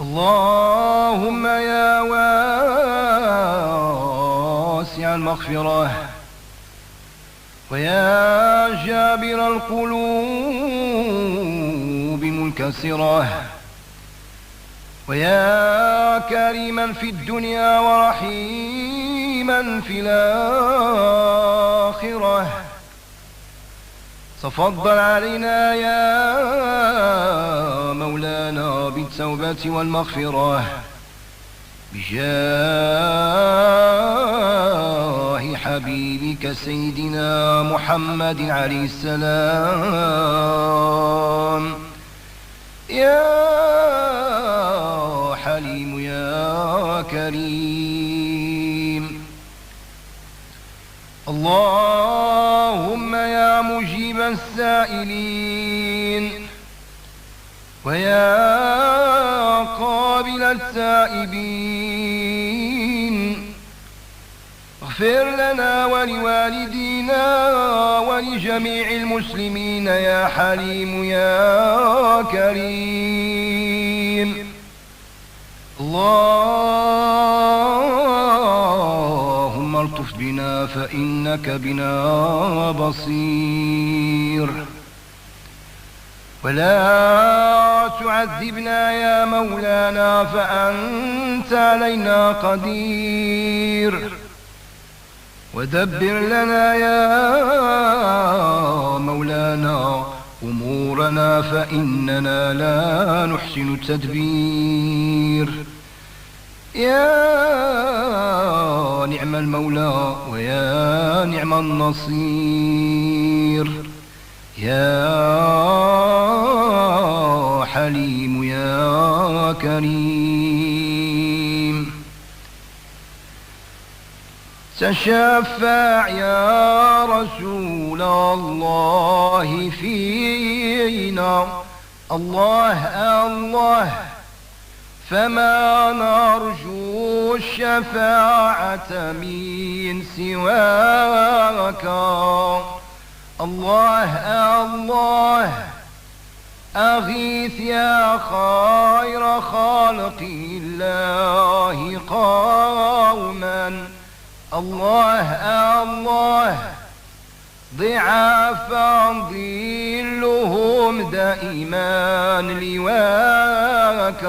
اللهم يا واسع المغفرة ويا جابر القلوب منكسرة ويا كريما في الدنيا ورحيما في الآخرة، تفضل علينا يا مولانا بالتوبة والمغفرة بجاه حبيبك سيدنا محمد عليه السلام. يا حليم يا كريم. اللهم يا مجيب السائلين ويا قابل التائبين، اغفر لنا ولوالدينا ولجميع المسلمين يا حليم يا كريم. اللهم الطف بنا فإنك بنا بصير، ولا تعذبنا يا مولانا فأنت علينا قدير، ودبر لنا يا مولانا أمورنا فإننا لا نحسن التدبير. يا نعم المولى ويا نعم النصير، يا حليم يا كريم. تشفع يا رسول الله فينا، الله الله، فما نرجو الشفاعة من سواك. الله الله، أغيث يا خير خلق الله قوما. الله الله، ضعافا ظلهم دائما لواك.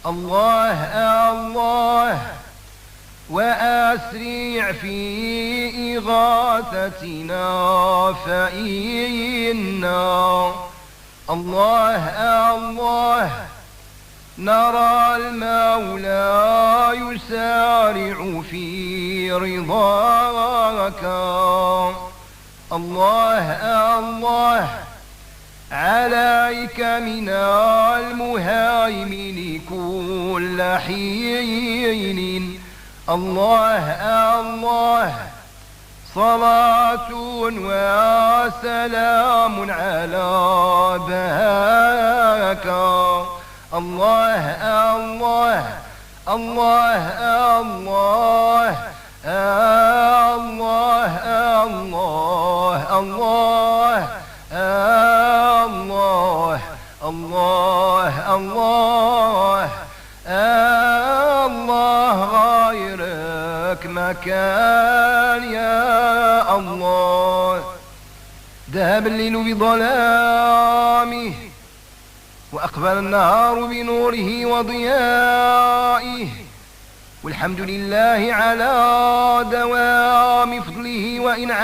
الله الله، وأسرع في إغاثتنا فإنا الله الله نرى المولى يسارع في رضاك. الله الله، عليك من المهيمن كل حين. الله الله، صلاة وسلام على بهاك. الله الله الله الله الله الله الله الله الله الله الله، غيرك مكان يا الله. ذهب الليل بظلامه وأقبل النهار بنوره وضيائه، والحمد لله على دوام فضله وإنعامه.